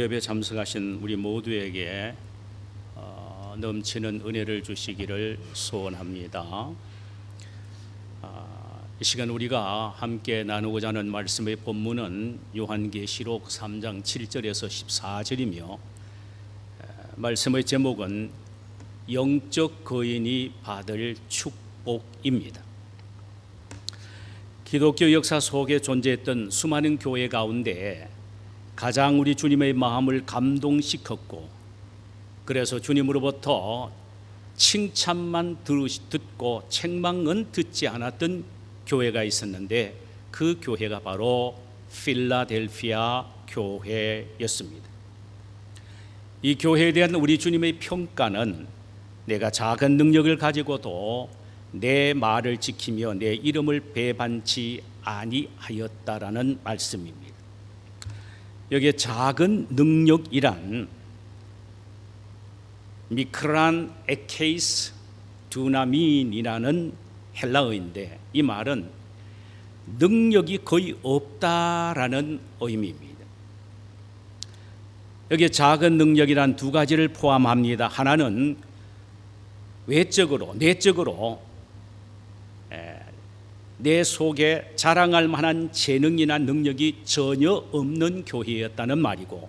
예배 참석하신 우리 모두에게 넘치는 은혜를 주시기를 소원합니다. 이 시간 우리가 함께 나누고자 하는 말씀의 본문은 요한계시록 3장 7절에서 14절이며 말씀의 제목은 영적 거인이 받을 축복입니다. 기독교 역사 속에 존재했던 수많은 교회 가운데 가장 우리 주님의 마음을 감동시켰고, 그래서 주님으로부터 칭찬만 듣고 책망은 듣지 않았던 교회가 있었는데, 그 교회가 바로 필라델피아 교회였습니다. 이 교회에 대한 우리 주님의 평가는 내가 작은 능력을 가지고도 내 말을 지키며 내 이름을 배반치 아니하였다라는 말씀입니다. 여기에 작은 능력이란 미크란 에케이스 두나민이라는 헬라어인데, 이 말은 능력이 거의 없다라는 의미입니다. 여기에 작은 능력이란 두 가지를 포함합니다. 하나는 외적으로, 내적으로 내 속에 자랑할 만한 재능이나 능력이 전혀 없는 교회였다는 말이고,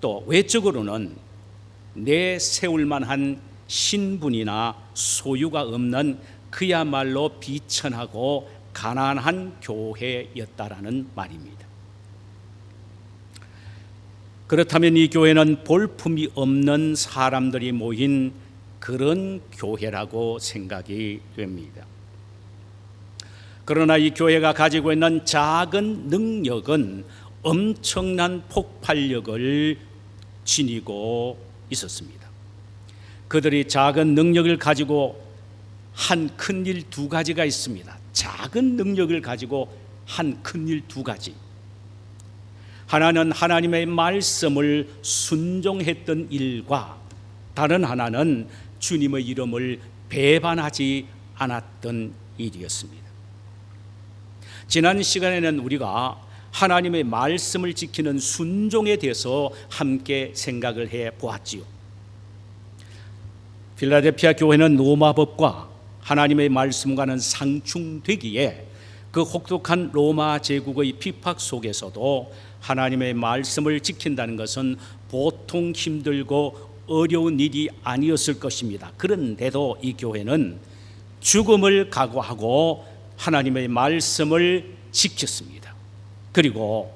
또 외적으로는 내세울 만한 신분이나 소유가 없는 그야말로 비천하고 가난한 교회였다라는 말입니다. 그렇다면 이 교회는 볼품이 없는 사람들이 모인 그런 교회라고 생각이 됩니다. 그러나 이 교회가 가지고 있는 작은 능력은 엄청난 폭발력을 지니고 있었습니다. 그들이 작은 능력을 가지고 한 큰일 두 가지가 있습니다. 작은 능력을 가지고 한 큰일 두 가지. 하나는 하나님의 말씀을 순종했던 일과, 다른 하나는 주님의 이름을 배반하지 않았던 일이었습니다. 지난 시간에는 우리가 하나님의 말씀을 지키는 순종에 대해서 함께 생각을 해 보았지요. 필라델피아 교회는 로마법과 하나님의 말씀과는 상충되기에 그 혹독한 로마 제국의 핍박 속에서도 하나님의 말씀을 지킨다는 것은 보통 힘들고 어려운 일이 아니었을 것입니다. 그런데도 이 교회는 죽음을 각오하고 하나님의 말씀을 지켰습니다. 그리고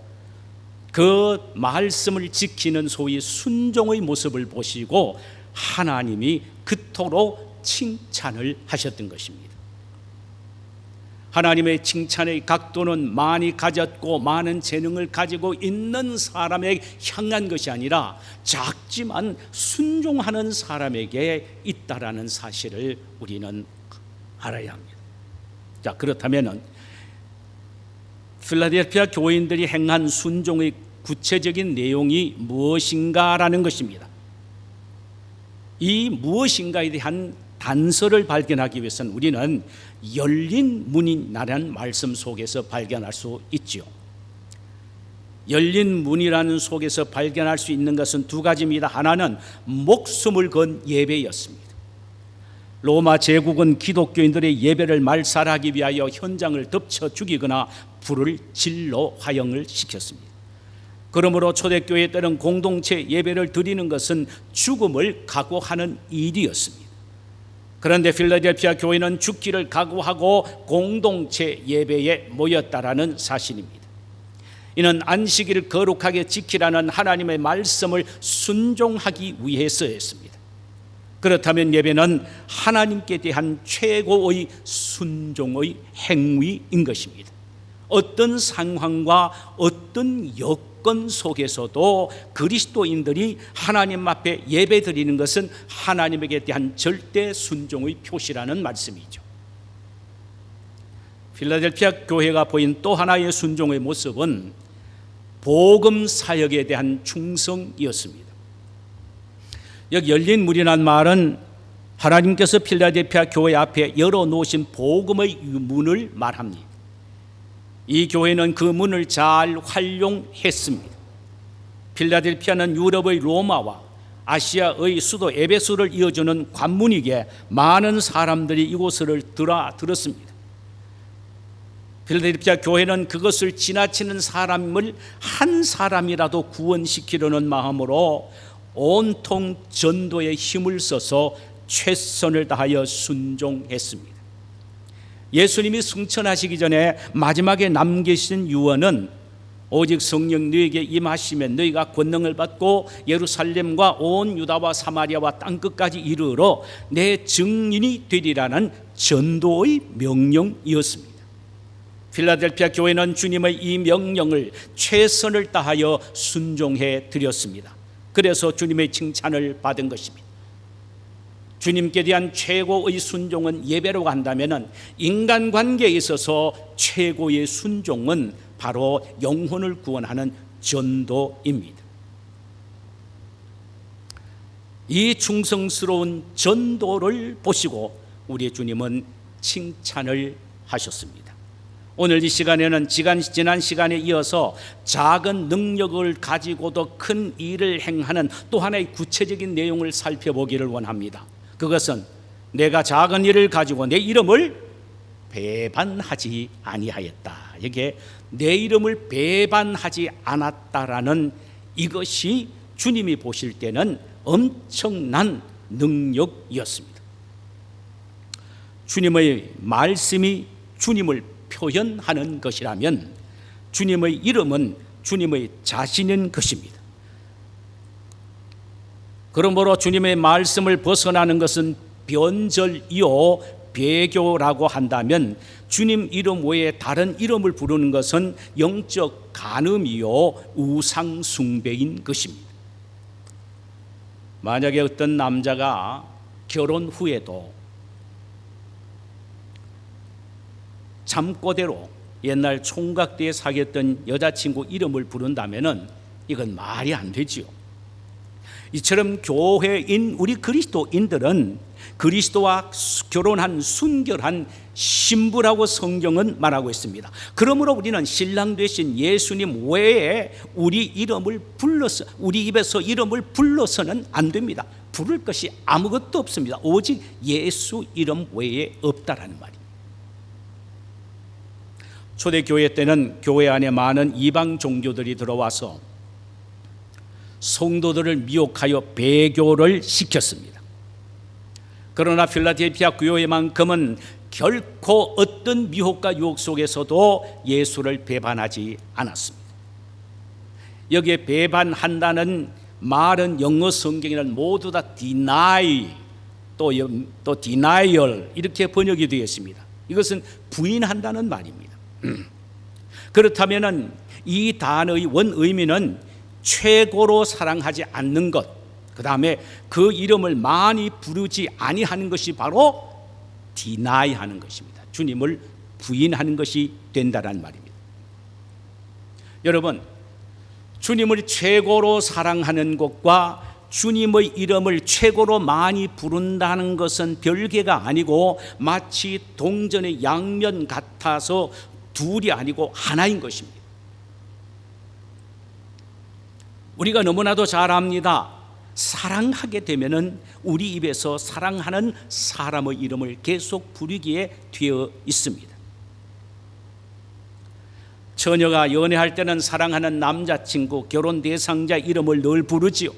그 말씀을 지키는 소위 순종의 모습을 보시고 하나님이 그토록 칭찬을 하셨던 것입니다. 하나님의 칭찬의 각도는 많이 가졌고 많은 재능을 가지고 있는 사람에게 향한 것이 아니라 작지만 순종하는 사람에게 있다라는 사실을 우리는 알아야 합니다. 자, 그렇다면 필라델피아 교인들이 행한 순종의 구체적인 내용이 무엇인가라는 것입니다. 이 무엇인가에 대한 단서를 발견하기 위해서는 우리는 열린 문이라는 말씀 속에서 발견할 수 있죠. 열린 문이라는 속에서 발견할 수 있는 것은 두 가지입니다. 하나는 목숨을 건 예배였습니다. 로마 제국은 기독교인들의 예배를 말살하기 위하여 현장을 덮쳐 죽이거나 불을 질러 화형을 시켰습니다. 그러므로 초대교회 때는 공동체 예배를 드리는 것은 죽음을 각오하는 일이었습니다. 그런데 필라델피아 교회는 죽기를 각오하고 공동체 예배에 모였다라는 사실입니다. 이는 안식일을 거룩하게 지키라는 하나님의 말씀을 순종하기 위해서였습니다. 그렇다면 예배는 하나님께 대한 최고의 순종의 행위인 것입니다. 어떤 상황과 어떤 여건 속에서도 그리스도인들이 하나님 앞에 예배 드리는 것은 하나님에게 대한 절대 순종의 표시라는 말씀이죠. 필라델피아 교회가 보인 또 하나의 순종의 모습은 복음 사역에 대한 충성이었습니다. 여기 열린 문이란 말은 하나님께서 필라델피아 교회 앞에 열어놓으신 복음의 문을 말합니다. 이 교회는 그 문을 잘 활용했습니다. 필라델피아는 유럽의 로마와 아시아의 수도 에베소를 이어주는 관문이기에 많은 사람들이 이곳을 들었습니다. 필라델피아 교회는 그것을 지나치는 사람을 한 사람이라도 구원시키려는 마음으로 온통 전도에 힘을 써서 최선을 다하여 순종했습니다. 예수님이 승천하시기 전에 마지막에 남기신 유언은 오직 성령 너희에게 임하시면 너희가 권능을 받고 예루살렘과 온 유다와 사마리아와 땅끝까지 이르러 내 증인이 되리라는 전도의 명령이었습니다. 필라델피아 교회는 주님의 이 명령을 최선을 다하여 순종해 드렸습니다. 그래서 주님의 칭찬을 받은 것입니다. 주님께 대한 최고의 순종은 예배라고 한다면 인간관계에 있어서 최고의 순종은 바로 영혼을 구원하는 전도입니다. 이 충성스러운 전도를 보시고 우리 주님은 칭찬을 하셨습니다. 오늘 이 시간에는 지난 시간에 이어서 작은 능력을 가지고도 큰 일을 행하는 또 하나의 구체적인 내용을 살펴보기를 원합니다. 그것은 내가 작은 일을 가지고 내 이름을 배반하지 아니하였다. 이게 내 이름을 배반하지 않았다라는 이것이 주님이 보실 때는 엄청난 능력이었습니다. 주님의 말씀이 주님을 표현하는 것이라면 주님의 이름은 주님의 자신인 것입니다. 그러므로 주님의 말씀을 벗어나는 것은 변절이요 배교라고 한다면 주님 이름 외에 다른 이름을 부르는 것은 영적 간음이요 우상 숭배인 것입니다. 만약에 어떤 남자가 결혼 후에도 잠꼬대로 옛날 총각 때에 사귀었던 여자친구 이름을 부른다면 이건 말이 안 되지요. 이처럼 교회인 우리 그리스도인들은 그리스도와 결혼한 순결한 신부라고 성경은 말하고 있습니다. 그러므로 우리는 신랑 되신 예수님 외에 우리 입에서 이름을 불러서는 안 됩니다. 부를 것이 아무것도 없습니다. 오직 예수 이름 외에 없다라는 말입니다. 초대교회 때는 교회 안에 많은 이방 종교들이 들어와서 성도들을 미혹하여 배교를 시켰습니다. 그러나 필라델피아 교회만큼은 결코 어떤 미혹과 유혹 속에서도 예수를 배반하지 않았습니다. 여기에 배반한다는 말은 영어 성경에는 모두 다 deny 또 denial 이렇게 번역이 되어 있습니다. 이것은 부인한다는 말입니다. 그렇다면 이 단어의 원 의미는 최고로 사랑하지 않는 것, 그 다음에 그 이름을 많이 부르지 아니하는 것이 바로 디나이하는 것입니다. 주님을 부인하는 것이 된다는 말입니다. 여러분, 주님을 최고로 사랑하는 것과 주님의 이름을 최고로 많이 부른다는 것은 별개가 아니고 마치 동전의 양면 같아서 둘이 아니고 하나인 것입니다. 우리가 너무나도 잘 압니다. 사랑하게 되면은 우리 입에서 사랑하는 사람의 이름을 계속 부르기에 되어 있습니다. 처녀가 연애할 때는 사랑하는 남자친구, 결혼 대상자 이름을 늘 부르지요.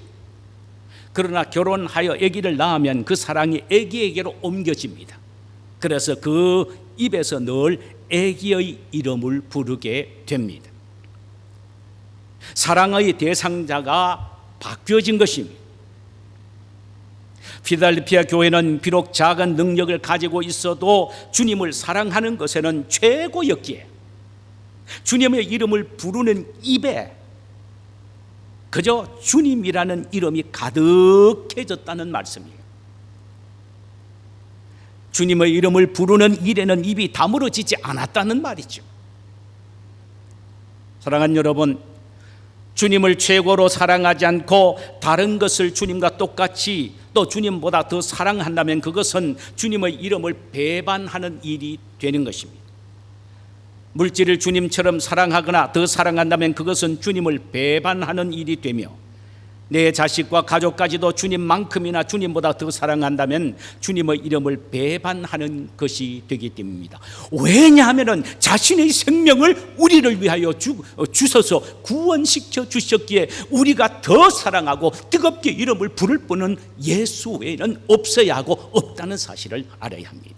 그러나 결혼하여 아기를 낳으면 그 사랑이 아기에게로 옮겨집니다. 그래서 그 입에서 늘 아기의 이름을 부르게 됩니다. 사랑의 대상자가 바뀌어진 것입니다. 필라델피아 교회는 비록 작은 능력을 가지고 있어도 주님을 사랑하는 것에는 최고였기에 주님의 이름을 부르는 입에 그저 주님이라는 이름이 가득해졌다는 말씀이에요. 주님의 이름을 부르는 일에는 입이 다물어지지 않았다는 말이죠. 사랑하는 여러분, 주님을 최고로 사랑하지 않고 다른 것을 주님과 똑같이 또 주님보다 더 사랑한다면 그것은 주님의 이름을 배반하는 일이 되는 것입니다. 물질을 주님처럼 사랑하거나 더 사랑한다면 그것은 주님을 배반하는 일이 되며, 내 자식과 가족까지도 주님만큼이나 주님보다 더 사랑한다면 주님의 이름을 배반하는 것이 되기 때문입니다. 왜냐하면 자신의 생명을 우리를 위하여 주셔서 구원시켜 주셨기에 우리가 더 사랑하고 뜨겁게 이름을 부를 분은 예수 외에는 없어야 하고 없다는 사실을 알아야 합니다.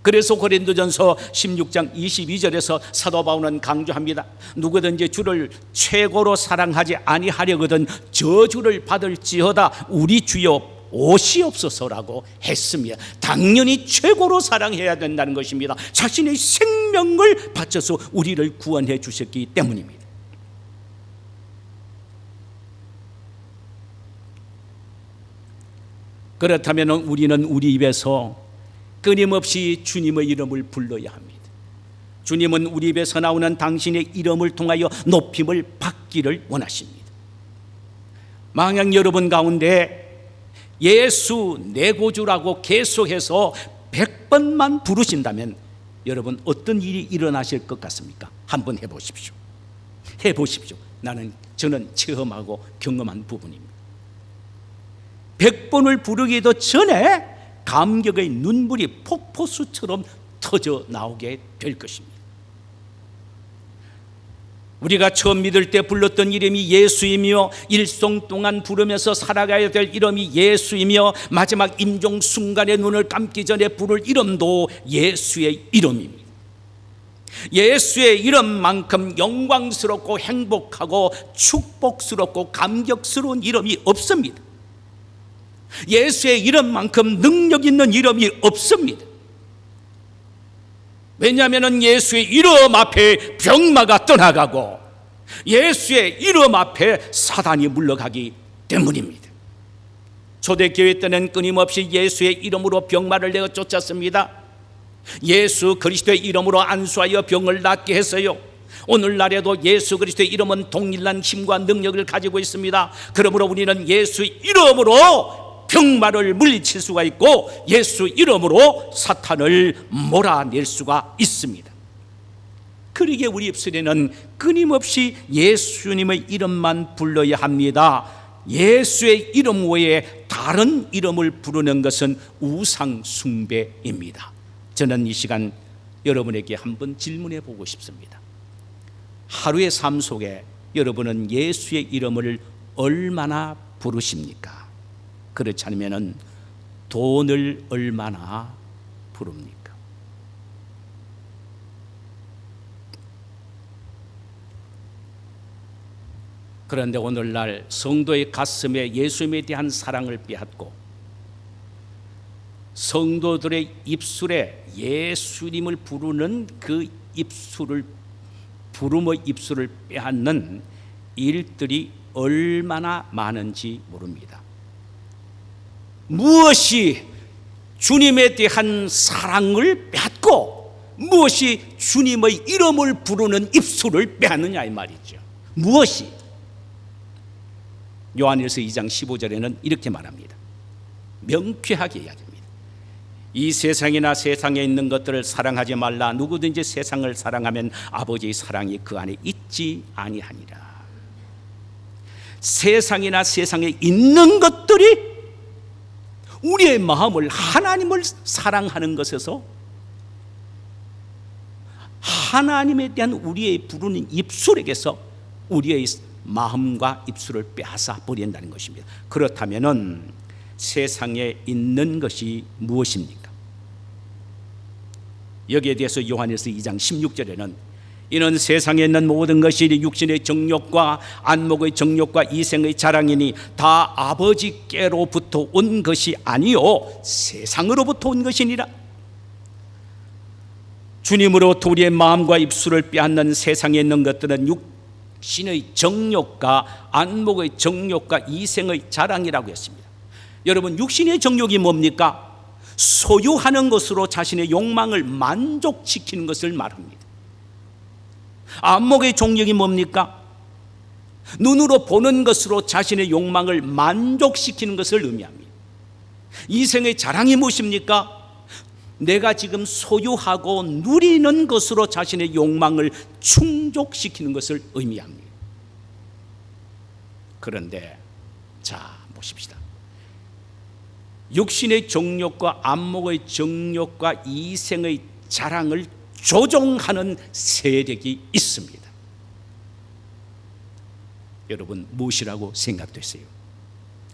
그래서 고린도전서 16장 22절에서 사도 바울은 강조합니다. 누구든지 주를 최고로 사랑하지 아니하려거든 저주를 받을지어다 우리 주여 오시옵소서라고 했으며, 당연히 최고로 사랑해야 된다는 것입니다. 자신의 생명을 바쳐서 우리를 구원해 주셨기 때문입니다. 그렇다면 우리는 우리 입에서 끊임없이 주님의 이름을 불러야 합니다. 주님은 우리 입에서 나오는 당신의 이름을 통하여 높임을 받기를 원하십니다. 만약 여러분 가운데 예수 내 구주라고 계속해서 100번만 부르신다면 여러분 어떤 일이 일어나실 것 같습니까? 한번 해보십시오. 저는 체험하고 경험한 부분입니다. 100번을 부르기도 전에 감격의 눈물이 폭포수처럼 터져 나오게 될 것입니다. 우리가 처음 믿을 때 불렀던 이름이 예수이며, 일송 동안 부르면서 살아가야 될 이름이 예수이며, 마지막 임종 순간에 눈을 감기 전에 부를 이름도 예수의 이름입니다. 예수의 이름만큼 영광스럽고 행복하고 축복스럽고 감격스러운 이름이 없습니다. 예수의 이름만큼 능력 있는 이름이 없습니다. 왜냐하면 예수의 이름 앞에 병마가 떠나가고 예수의 이름 앞에 사단이 물러가기 때문입니다. 초대교회 때는 끊임없이 예수의 이름으로 병마를 내어 쫓았습니다. 예수 그리스도의 이름으로 안수하여 병을 낫게 했어요. 오늘날에도 예수 그리스도의 이름은 동일한 힘과 능력을 가지고 있습니다. 그러므로 우리는 예수 이름으로 병마를 물리칠 수가 있고 예수 이름으로 사탄을 몰아낼 수가 있습니다. 그러기에 우리 입술에는 끊임없이 예수님의 이름만 불러야 합니다. 예수의 이름 외에 다른 이름을 부르는 것은 우상 숭배입니다. 저는 이 시간 여러분에게 한번 질문해 보고 싶습니다. 하루의 삶 속에 여러분은 예수의 이름을 얼마나 부르십니까? 그렇지 않으면 돈을 얼마나 부릅니까? 그런데 오늘날 성도의 가슴에 예수님에 대한 사랑을 빼앗고 성도들의 입술에 예수님을 부르는 그 부름의 입술을 빼앗는 일들이 얼마나 많은지 모릅니다. 무엇이 주님에 대한 사랑을 빼앗고 무엇이 주님의 이름을 부르는 입술을 빼앗느냐 이 말이죠. 무엇이? 요한일서 2장 15절에는 이렇게 말합니다. 명쾌하게 이야기합니다. 이 세상이나 세상에 있는 것들을 사랑하지 말라. 누구든지 세상을 사랑하면 아버지의 사랑이 그 안에 있지 아니하니라. 세상이나 세상에 있는 것들이 우리의 마음을 하나님을 사랑하는 것에서 하나님에 대한 우리의 부르는 입술에게서 우리의 마음과 입술을 빼앗아 버린다는 것입니다. 그렇다면 세상에 있는 것이 무엇입니까? 여기에 대해서 요한일서 2장 16절에는 이는 세상에 있는 모든 것이 육신의 정욕과 안목의 정욕과 이생의 자랑이니 다 아버지께로부터 온 것이 아니요 세상으로부터 온 것이니라. 주님으로부터 우리의 마음과 입술을 빼앗는 세상에 있는 것들은 육신의 정욕과 안목의 정욕과 이생의 자랑이라고 했습니다. 여러분, 육신의 정욕이 뭡니까? 소유하는 것으로 자신의 욕망을 만족시키는 것을 말합니다. 안목의 정욕이 뭡니까? 눈으로 보는 것으로 자신의 욕망을 만족시키는 것을 의미합니다. 이생의 자랑이 무엇입니까? 내가 지금 소유하고 누리는 것으로 자신의 욕망을 충족시키는 것을 의미합니다. 그런데 자, 보십시다. 육신의 정욕과 안목의 정욕과 이생의 자랑을 조종하는 세력이 있습니다. 여러분, 무엇이라고 생각되세요?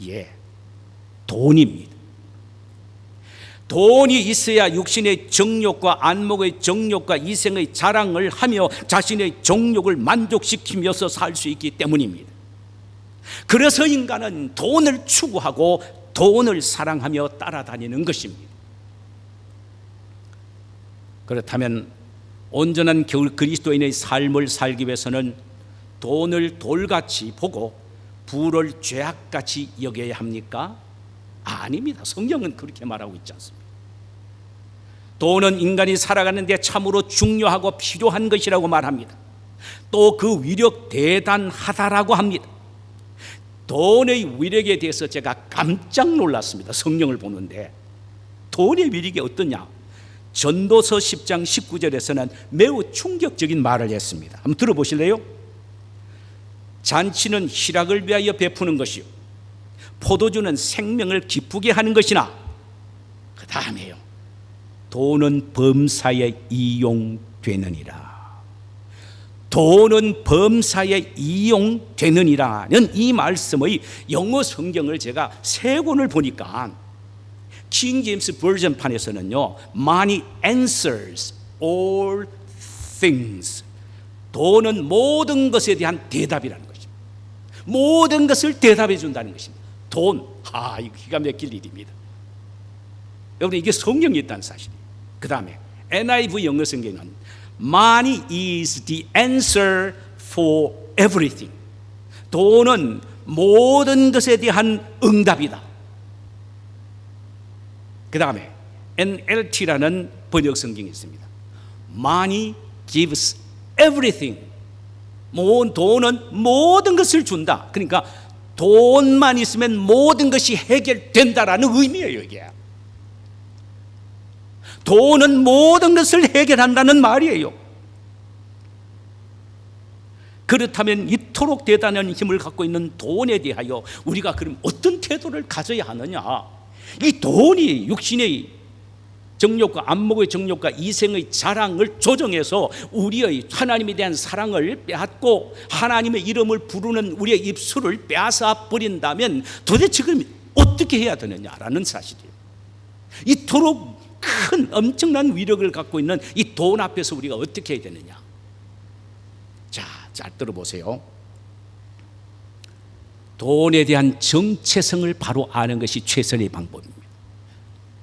예, 돈입니다. 돈이 있어야 육신의 정욕과 안목의 정욕과 이생의 자랑을 하며 자신의 정욕을 만족시키면서 살 수 있기 때문입니다. 그래서 인간은 돈을 추구하고 돈을 사랑하며 따라다니는 것입니다. 그렇다면 온전한 그리스도인의 삶을 살기 위해서는 돈을 돌같이 보고 부를 죄악같이 여겨야 합니까? 아닙니다. 성경은 그렇게 말하고 있지 않습니다. 돈은 인간이 살아가는 데 참으로 중요하고 필요한 것이라고 말합니다. 또 그 위력 대단하다라고 합니다. 돈의 위력에 대해서 제가 깜짝 놀랐습니다. 성경을 보는데 돈의 위력이 어떠냐? 전도서 10장 19절에서는 매우 충격적인 말을 했습니다. 한번 들어보실래요? 잔치는 희락을 위하여 베푸는 것이요 포도주는 생명을 기쁘게 하는 것이나, 그 다음에요, 돈은 범사에 이용되느니라. 돈은 범사에 이용되느니라는 이 말씀의 영어 성경을 제가 세 권을 보니까 킹 제임스 버전 판에서는요, Money answers all things. 돈은 모든 것에 대한 대답이라는 것입니다. 모든 것을 대답해 준다는 것입니다. 돈, 이거 기가 막힐 일입니다. 여러분, 이게 성경에 있다는 사실이에요. 그 다음에 NIV 영어 성경은 Money is the answer for everything. 돈은 모든 것에 대한 응답이다. 그 다음에 NLT라는 번역 성경이 있습니다. Money gives everything. 돈은 모든 것을 준다. 그러니까 돈만 있으면 모든 것이 해결된다라는 의미예요, 이게. 돈은 모든 것을 해결한다는 말이에요. 그렇다면 이토록 대단한 힘을 갖고 있는 돈에 대하여 우리가 그럼 어떤 태도를 가져야 하느냐? 이 돈이 육신의 정욕과 안목의 정욕과 이생의 자랑을 조정해서 우리의 하나님에 대한 사랑을 빼앗고 하나님의 이름을 부르는 우리의 입술을 빼앗아 버린다면 도대체 그럼 어떻게 해야 되느냐라는 사실이에요. 이토록 큰 엄청난 위력을 갖고 있는 이 돈 앞에서 우리가 어떻게 해야 되느냐? 자, 잘 들어보세요. 돈에 대한 정체성을 바로 아는 것이 최선의 방법입니다.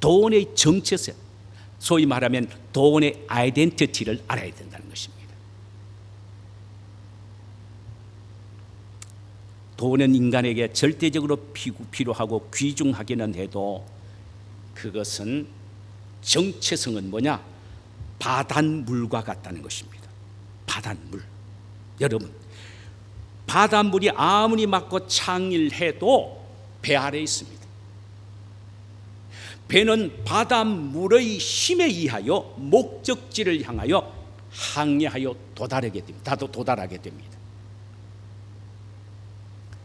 돈의 정체성, 소위 말하면 돈의 아이덴티티를 알아야 된다는 것입니다. 돈은 인간에게 절대적으로 필요하고 귀중하기는 해도 그것은 정체성은 뭐냐? 바닷물과 같다는 것입니다. 바닷물. 여러분, 바닷물이 아무리 맑고 창일해도 배 아래에 있습니다. 배는 바닷물의 힘에 의하여 목적지를 향하여 항해하여 도달하게 됩니다.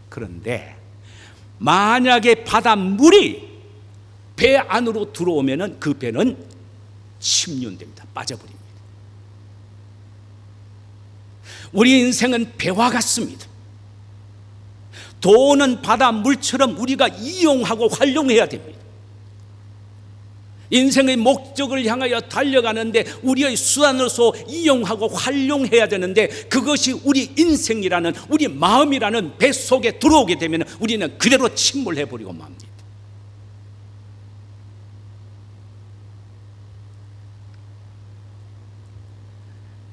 그런데 만약에 바닷물이 배 안으로 들어오면은 그 배는 침륜됩니다. 빠져버립니다. 우리 인생은 배와 같습니다. 돈은 바닷물처럼 우리가 이용하고 활용해야 됩니다. 인생의 목적을 향하여 달려가는데 우리의 수단으로서 이용하고 활용해야 되는데 그것이 우리 인생이라는 우리 마음이라는 배 속에 들어오게 되면 우리는 그대로 침몰해버리고 맙니다.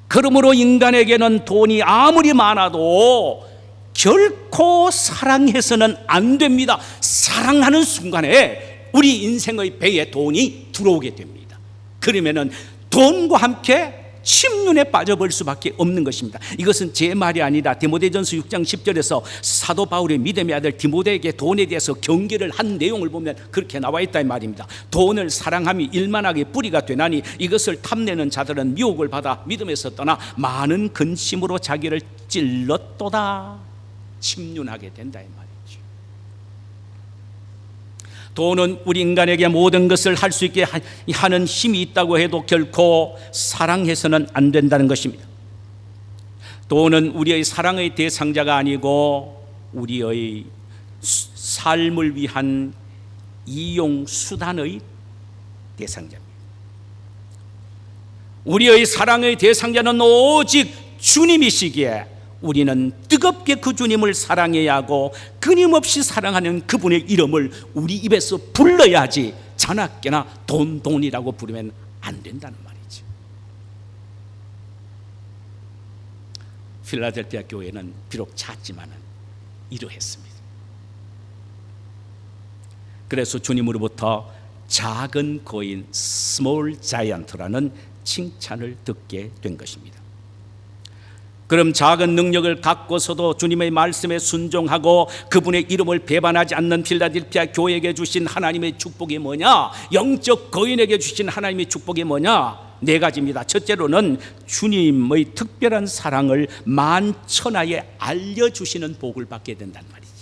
그러므로 인간에게는 돈이 아무리 많아도 결코 사랑해서는 안 됩니다. 사랑하는 순간에 우리 인생의 배에 돈이 들어오게 됩니다. 그러면은 돈과 함께 침륜에 빠져버릴 수밖에 없는 것입니다. 이것은 제 말이 아니라 디모데전서 6장 10절에서 사도 바울의 믿음의 아들 디모데에게 돈에 대해서 경계를 한 내용을 보면 그렇게 나와 있다 이 말입니다. 돈을 사랑함이 일만하게 뿌리가 되나니 이것을 탐내는 자들은 미혹을 받아 믿음에서 떠나 많은 근심으로 자기를 찔렀도다. 침륜하게 된다 이 말이죠. 돈은 우리 인간에게 모든 것을 할 수 있게 하는 힘이 있다고 해도 결코 사랑해서는 안 된다는 것입니다. 돈은 우리의 사랑의 대상자가 아니고 우리의 삶을 위한 이용 수단의 대상자입니다. 우리의 사랑의 대상자는 오직 주님이시기에 우리는 뜨겁게 그 주님을 사랑해야 하고 끊임없이 사랑하는 그분의 이름을 우리 입에서 불러야지 자나깨나 돈이라고 부르면 안 된다는 말이죠. 필라델피아 교회는 비록 작지만은 이러했습니다. 그래서 주님으로부터 작은 거인 스몰 자이언트라는 칭찬을 듣게 된 것입니다. 그럼 작은 능력을 갖고서도 주님의 말씀에 순종하고 그분의 이름을 배반하지 않는 필라델피아 교회에게 주신 하나님의 축복이 뭐냐? 영적 거인에게 주신 하나님의 축복이 뭐냐? 네 가지입니다. 첫째로는 주님의 특별한 사랑을 만천하에 알려주시는 복을 받게 된다는 말이죠.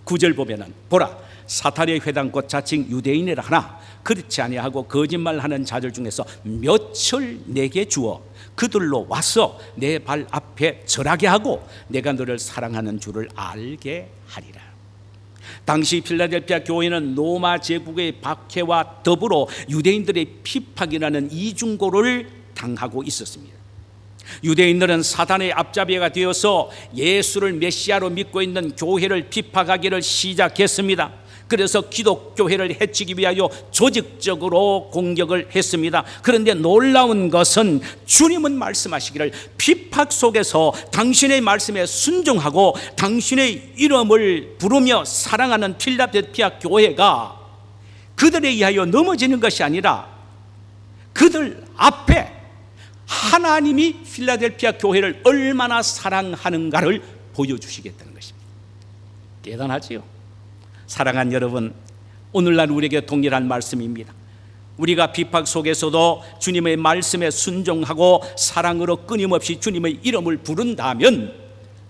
9절 보면은 보라 사탄의 회당곧 자칭 유대인이라 하나 그렇지 아니하고 거짓말하는 자들 중에서 몇을 내게 주어 그들로 와서 내 발 앞에 절하게 하고 내가 너를 사랑하는 줄을 알게 하리라. 당시 필라델피아 교회는 로마 제국의 박해와 더불어 유대인들의 핍박이라는 이중고를 당하고 있었습니다. 유대인들은 사단의 앞잡이가 되어서 예수를 메시아로 믿고 있는 교회를 핍박하기를 시작했습니다. 그래서 기독교회를 해치기 위하여 조직적으로 공격을 했습니다. 그런데 놀라운 것은 주님은 말씀하시기를 핍박 속에서 당신의 말씀에 순종하고 당신의 이름을 부르며 사랑하는 필라델피아 교회가 그들에 의하여 넘어지는 것이 아니라 그들 앞에 하나님이 필라델피아 교회를 얼마나 사랑하는가를 보여주시겠다는 것입니다. 대단하지요. 사랑하는 여러분, 오늘날 우리에게 동일한 말씀입니다. 우리가 핍박 속에서도 주님의 말씀에 순종하고 사랑으로 끊임없이 주님의 이름을 부른다면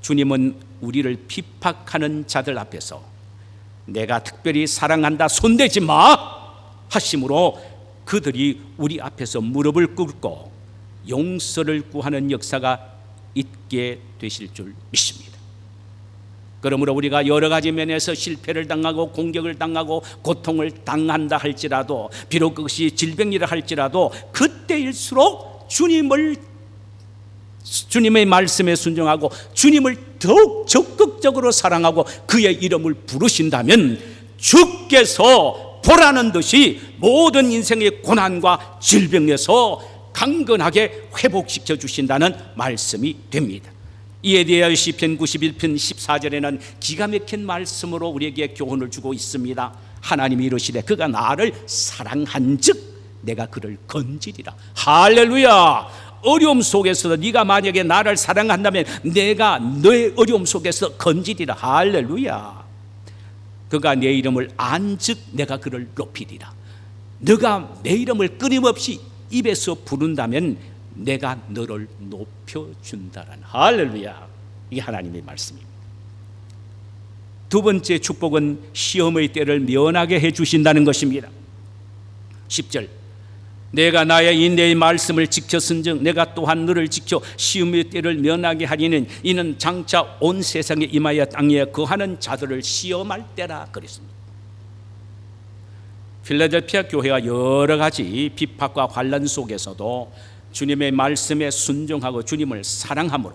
주님은 우리를 핍박하는 자들 앞에서 내가 특별히 사랑한다 손대지 마 하심으로 그들이 우리 앞에서 무릎을 꿇고 용서를 구하는 역사가 있게 되실 줄 믿습니다. 그러므로 우리가 여러 가지 면에서 실패를 당하고 공격을 당하고 고통을 당한다 할지라도 비록 그것이 질병이라 할지라도 그때일수록 주님의 말씀에 순종하고 주님을 더욱 적극적으로 사랑하고 그의 이름을 부르신다면 주께서 보라는 듯이 모든 인생의 고난과 질병에서 강건하게 회복시켜 주신다는 말씀이 됩니다. 이에 대하여 시편 91편 14절에는 기가 막힌 말씀으로 우리에게 교훈을 주고 있습니다. 하나님이 이르시되 그가 나를 사랑한즉 내가 그를 건지리라. 할렐루야. 어려움 속에서도 네가 만약에 나를 사랑한다면 내가 너의 어려움 속에서 건지리라. 할렐루야. 그가 내 이름을 안즉 내가 그를 높이리라. 너가 내 이름을 끊임없이 입에서 부른다면 내가 너를 높여준다라는 할렐루야. 이게 하나님의 말씀입니다. 두 번째 축복은 시험의 때를 면하게 해주신다는 것입니다. 10절 내가 나의 인내의 말씀을 지켰은즉 내가 또한 너를 지켜 시험의 때를 면하게 하리는 이는 장차 온 세상에 임하여 땅에 거하는 자들을 시험할 때라 그랬습니다. 필라델피아 교회가 여러 가지 핍박과 환난 속에서도 주님의 말씀에 순종하고 주님을 사랑함으로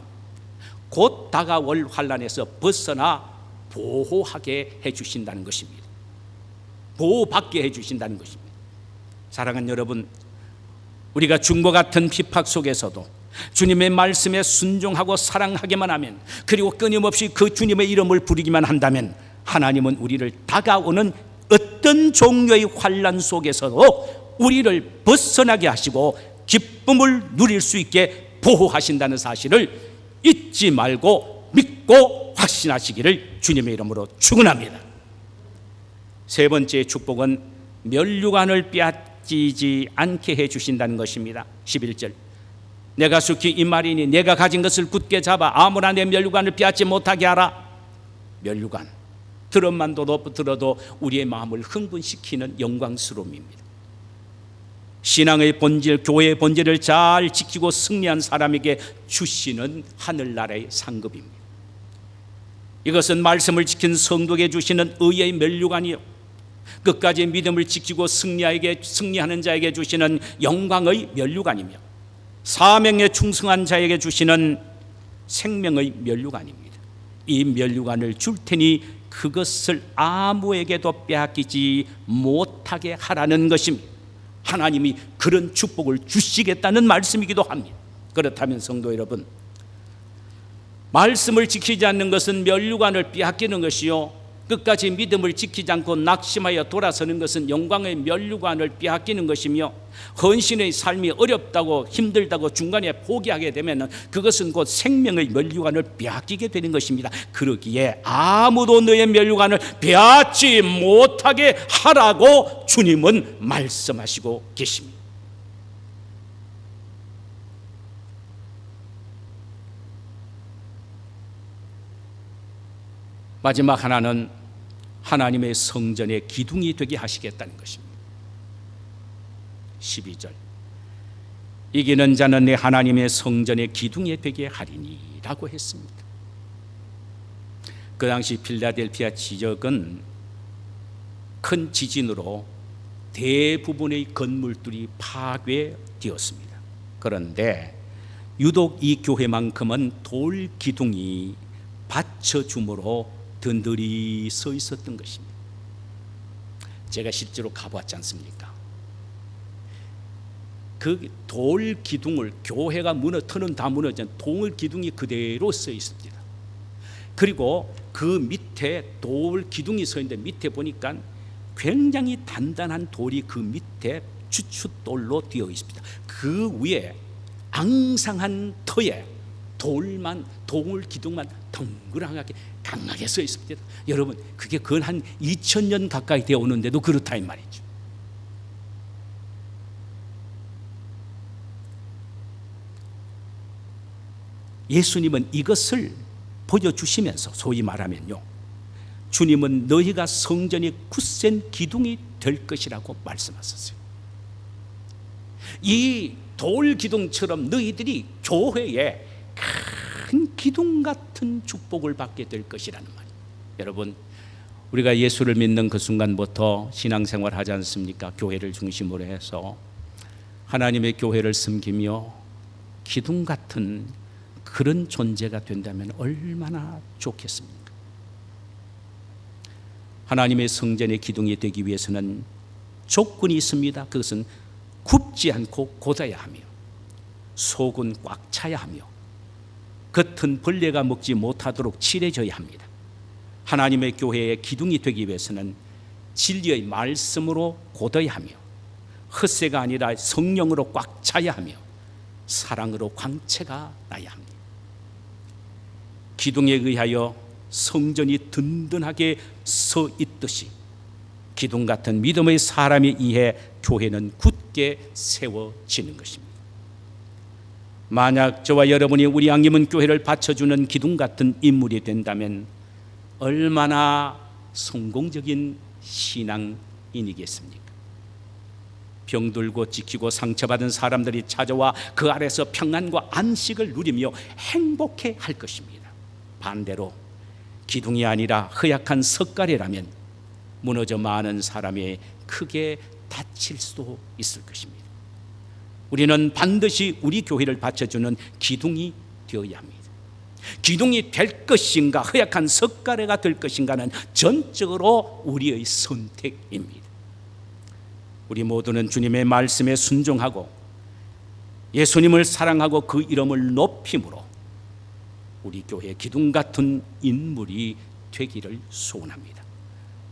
곧 다가올 환난에서 벗어나 보호하게 해주신다는 것입니다. 보호받게 해주신다는 것입니다. 사랑하는 여러분, 우리가 중과 같은 핍박 속에서도 주님의 말씀에 순종하고 사랑하기만 하면 그리고 끊임없이 그 주님의 이름을 부르기만 한다면 하나님은 우리를 다가오는 어떤 종류의 환난 속에서도 우리를 벗어나게 하시고 기쁨을 누릴 수 있게 보호하신다는 사실을 잊지 말고 믿고 확신하시기를 주님의 이름으로 축원합니다. 세 번째 축복은 면류관을 빼앗기지 않게 해주신다는 것입니다. 11절, 내가 속히 이 말이니 내가 가진 것을 굳게 잡아 아무나 내 면류관을 빼앗지 못하게 하라. 면류관, 들어만 들어도 우리의 마음을 흥분시키는 영광스러움입니다. 신앙의 본질, 교회의 본질을 잘 지키고 승리한 사람에게 주시는 하늘나라의 상급입니다. 이것은 말씀을 지킨 성도에게 주시는 의의 면류관이요, 끝까지 믿음을 지키고 승리하는 자에게 주시는 영광의 면류관이며, 사명에 충성한 자에게 주시는 생명의 면류관입니다. 이 면류관을 줄 테니 그것을 아무에게도 빼앗기지 못하게 하라는 것입니다. 하나님이 그런 축복을 주시겠다는 말씀이기도 합니다. 그렇다면 성도 여러분, 말씀을 지키지 않는 것은 면류관을 빼앗기는 것이요, 끝까지 믿음을 지키지 않고 낙심하여 돌아서는 것은 영광의 면류관을 빼앗기는 것이며, 헌신의 삶이 어렵다고 힘들다고 중간에 포기하게 되면 그것은 곧 생명의 면류관을 빼앗기게 되는 것입니다. 그러기에 아무도 너의 면류관을 빼앗지 못하게 하라고 주님은 말씀하시고 계십니다. 마지막 하나는 하나님의 성전의 기둥이 되게 하시겠다는 것입니다. 12절, 이기는 자는 내 하나님의 성전의 기둥이 되게 하리니 라고 했습니다. 그 당시 필라델피아 지역은 큰 지진으로 대부분의 건물들이 파괴되었습니다. 그런데 유독 이 교회만큼은 돌 기둥이 받쳐줌으로 든든히 서 있었던 것입니다. 제가 실제로 가보았지 않습니까? 그 돌 기둥을, 교회가 터는 다 무너진 돌 기둥이 그대로 서 있습니다. 그리고 그 밑에 돌 기둥이 서 있는데 밑에 보니까 굉장히 단단한 돌이 그 밑에 주춧돌로 되어 있습니다. 그 위에 앙상한 터에 돌 기둥만 덩그랑하게 강하게 서 있습니다. 여러분, 그게 거의 한 2000년 가까이 되어 오는데도 그렇다 이 말이죠. 예수님은 이것을 보여주시면서 소위 말하면요, 주님은 너희가 성전이 굳센 기둥이 될 것이라고 말씀하셨어요. 이 돌 기둥처럼 너희들이 교회에 큰 기둥 같은 축복을 받게 될 것이라는 말이에요. 여러분, 우리가 예수를 믿는 그 순간부터 신앙생활 하지 않습니까? 교회를 중심으로 해서 하나님의 교회를 섬기며 기둥 같은 그런 존재가 된다면 얼마나 좋겠습니까? 하나님의 성전의 기둥이 되기 위해서는 조건이 있습니다. 그것은 굽지 않고 곧아야 하며, 속은 꽉 차야 하며, 겉은 벌레가 먹지 못하도록 칠해져야 합니다. 하나님의 교회의 기둥이 되기 위해서는 진리의 말씀으로 곧아야 하며, 헛새가 아니라 성령으로 꽉 차야 하며, 사랑으로 광채가 나야 합니다. 기둥에 의하여 성전이 든든하게 서 있듯이 기둥 같은 믿음의 사람에 의해 교회는 굳게 세워지는 것입니다. 만약 저와 여러분이 우리 양림은 교회를 받쳐주는 기둥 같은 인물이 된다면 얼마나 성공적인 신앙인이겠습니까? 병들고 지키고 상처받은 사람들이 찾아와 그 아래서 평안과 안식을 누리며 행복해 할 것입니다. 반대로 기둥이 아니라 허약한 석가래라면 무너져 마는 사람이 크게 다칠 수도 있을 것입니다. 우리는 반드시 우리 교회를 받쳐주는 기둥이 되어야 합니다. 기둥이 될 것인가, 허약한 석가래가 될 것인가는 전적으로 우리의 선택입니다. 우리 모두는 주님의 말씀에 순종하고 예수님을 사랑하고 그 이름을 높임으로 우리 교회 기둥 같은 인물이 되기를 소원합니다.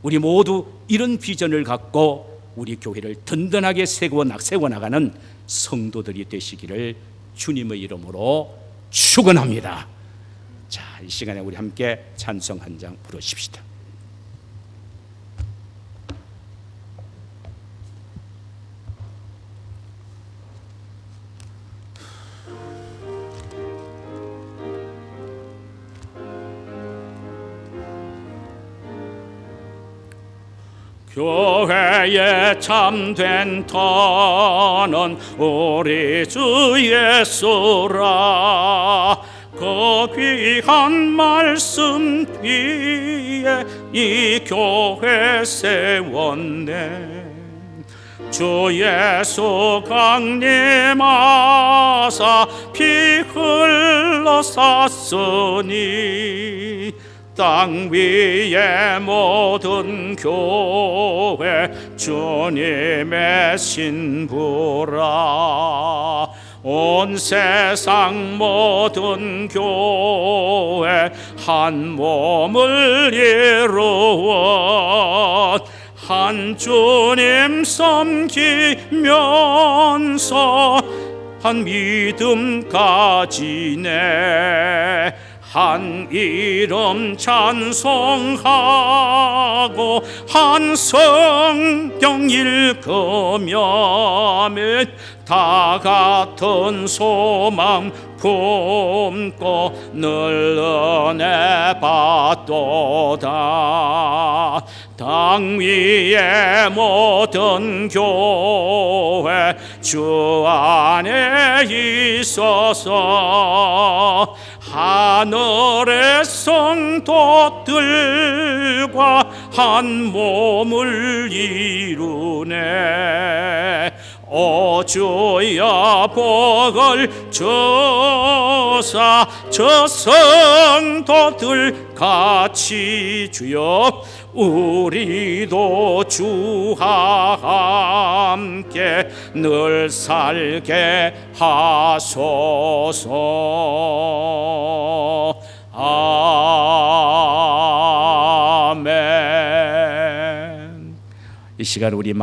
우리 모두 이런 비전을 갖고 우리 교회를 든든하게 세워나가는 성도들이 되시기를 주님의 이름으로 축원합니다. 자, 이 시간에 우리 함께 찬송 한 장 부르십시다. 교회의 참된 터는 우리 주 예수라. 그 귀한 말씀 뒤에 이 교회 세웠네. 주 예수 강림하사 피 흘러 샀으니 땅 위의 모든 교회 주님의 신부라. 온 세상 모든 교회 한 몸을 이루어 한 주님 섬기면서 한 믿음 가지네. 한 이름 찬송하고 한 성경 읽으며 다 같은 소망 품고 늘 은혜 받도다. 땅 위의 모든 교회 주 안에 있어서 하늘의 성도들과 한 몸을 이루네. 오 주여 복을 주사 저 성도들 같이 주여 우리도 주와 함께 늘 살게 하소서. 아멘. 이 시간 우리